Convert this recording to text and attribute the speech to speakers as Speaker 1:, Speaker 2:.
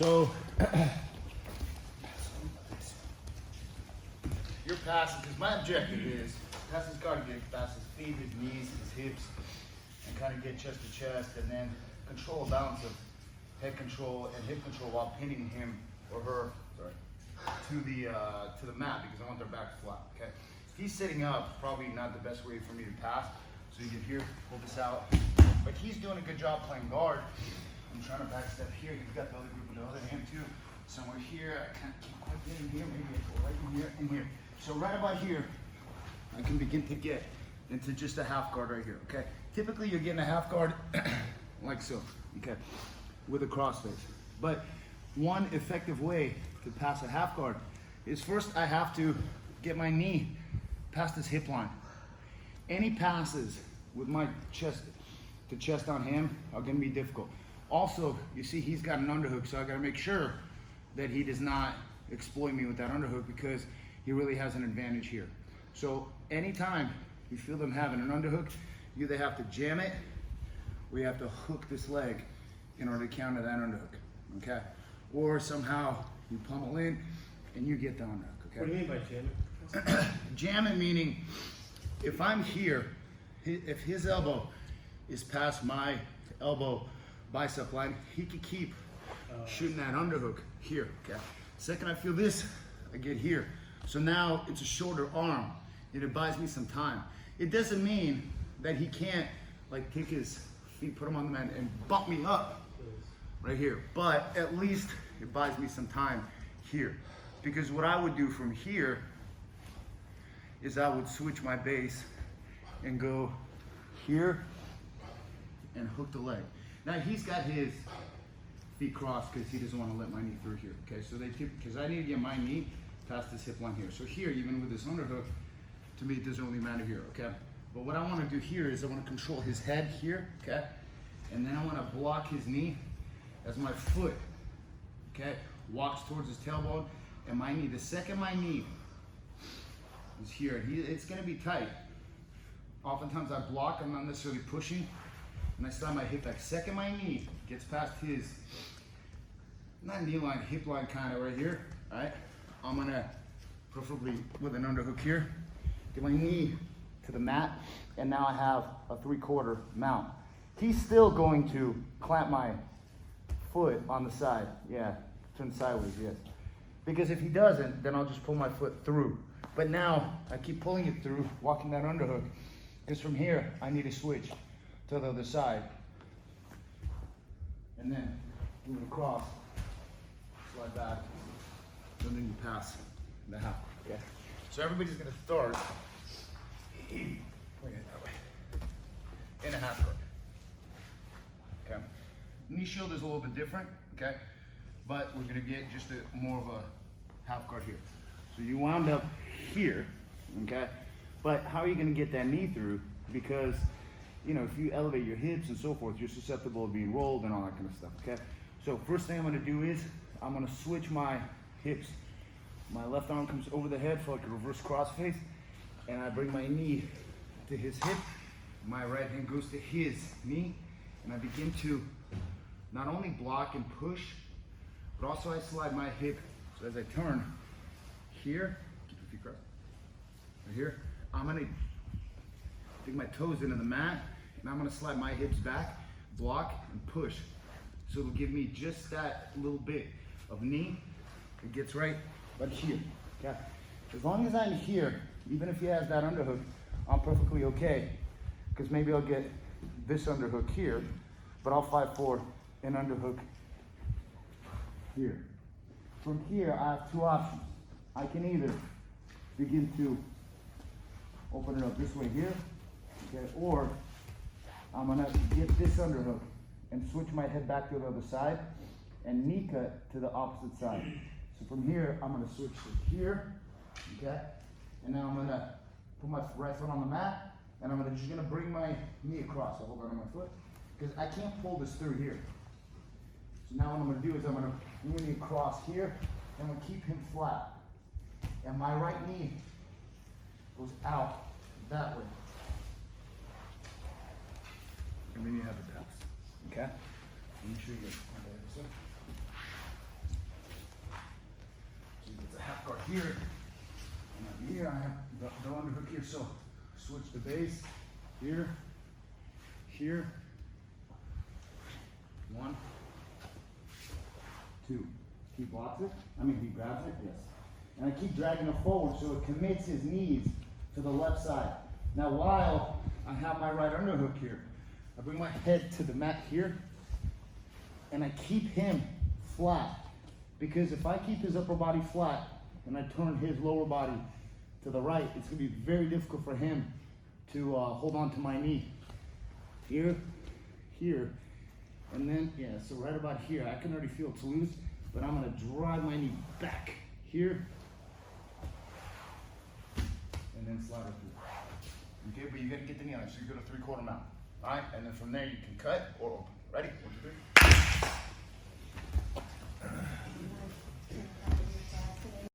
Speaker 1: So your passing, because my objective is passing's got to get past his feet, his knees, his hips, and kind of get chest to chest, and then control a balance of head control and hip control while pinning him or her, to the mat, because I want their backs flat. Okay, if he's sitting up, probably not the best way for me to pass. So you can here, pull this out, but he's doing a good job playing guard. I'm trying to backstep here. He's got the other group with the other hand too. Somewhere here, I can't quite get in here. Maybe I go right in here and here. So right about here, I can begin to get into just a half guard right here. Okay. Typically, you're getting a half guard like so. Okay, with a cross face. But one effective way to pass a half guard is first I have to get my knee past this hip line. Any passes with my chest to chest on him are going to be difficult. Also, you see he's got an underhook, so I got to make sure that he does not exploit me with that underhook, because he really has an advantage here. So anytime you feel them having an underhook, you either have to jam it or you have to hook this leg in order to counter that underhook, okay? Or somehow you pummel in and you get the underhook, okay?
Speaker 2: What do you mean by jamming?
Speaker 1: Jamming meaning if I'm here, if his elbow is past my elbow bicep line, he could keep shooting that underhook here, okay? Second I feel this, I get here. So now it's a shorter arm, and it buys me some time. It doesn't mean that he can't like kick his feet, put them on the mat and bump me up right here. But at least it buys me some time here. Because what I would do from here is I would switch my base and go here and hook the leg. Now he's got his feet crossed because he doesn't want to let my knee through here. Okay, so because I need to get my knee past this hip line here. So here, even with this underhook, to me it doesn't really matter here. Okay, but what I want to do here is I want to control his head here. Okay, and then I want to block his knee as my foot, okay, walks towards his tailbone, and my knee. The second my knee is here, it's going to be tight. Oftentimes I block, I'm not necessarily pushing, and I slide my hip back. Second my knee gets past his, not knee line, hip line kind of right here, all right? I'm gonna, preferably with an underhook here, get my knee to the mat, and now I have a 3/4 mount. He's still going to clamp my foot on the side. Yeah, turn sideways, yes. Because if he doesn't, then I'll just pull my foot through. But now I keep pulling it through, walking that underhook, because from here I need to switch to the other side, and then move it across, slide back, and then you pass the half. Okay. So everybody's gonna start bring it that way in a half guard. Okay. Knee shield is a little bit different. Okay, but we're gonna get just more of a half guard here. So you wound up here. Okay, but how are you gonna get that knee through? Because you know, if you elevate your hips and so forth, you're susceptible to being rolled and all that kind of stuff, okay? So first thing I'm gonna do is, I'm gonna switch my hips. My left arm comes over the head for like a reverse crossface, and I bring my knee to his hip. My right hand goes to his knee, and I begin to not only block and push, but also I slide my hip. So as I turn here, keep your feet crossed, right here, I'm gonna dig my toes into the mat, and I'm gonna slide my hips back, block, and push. So it'll give me just that little bit of knee. It gets right here. Okay. As long as I'm here, even if he has that underhook, I'm perfectly okay. Because maybe I'll get this underhook here, but I'll fight for an underhook here. From here, I have two options. I can either begin to open it up this way here, okay, or I'm gonna get this underhook and switch my head back to the other side and knee cut to the opposite side. So from here, I'm gonna switch to here, okay? And now I'm gonna put my right foot on the mat, and I'm just gonna bring my knee across. So hold on to my foot, because I can't pull this through here. So now what I'm gonna do is I'm gonna bring my knee across here, and I'm gonna keep him flat. And my right knee goes out that way. And then you have the pass, okay? Make sure you get on the other side. here. And here I have the underhook here. So switch the base here, here. 1, 2. He blocks it. He grabs it. Yes. And I keep dragging it forward so it commits his knees to the left side. Now while I have my right underhook here, I bring my head to the mat here, and I keep him flat. Because if I keep his upper body flat and I turn his lower body to the right, it's going to be very difficult for him to hold on to my knee. Here, here, and then, yeah, so right about here. I can already feel it's loose, but I'm going to drive my knee back here, and then slide it through. Okay, but you got to get the knee on it, so you go to 3/4 mount. All right, and then from there you can cut or open. Ready? 1, 2, 3.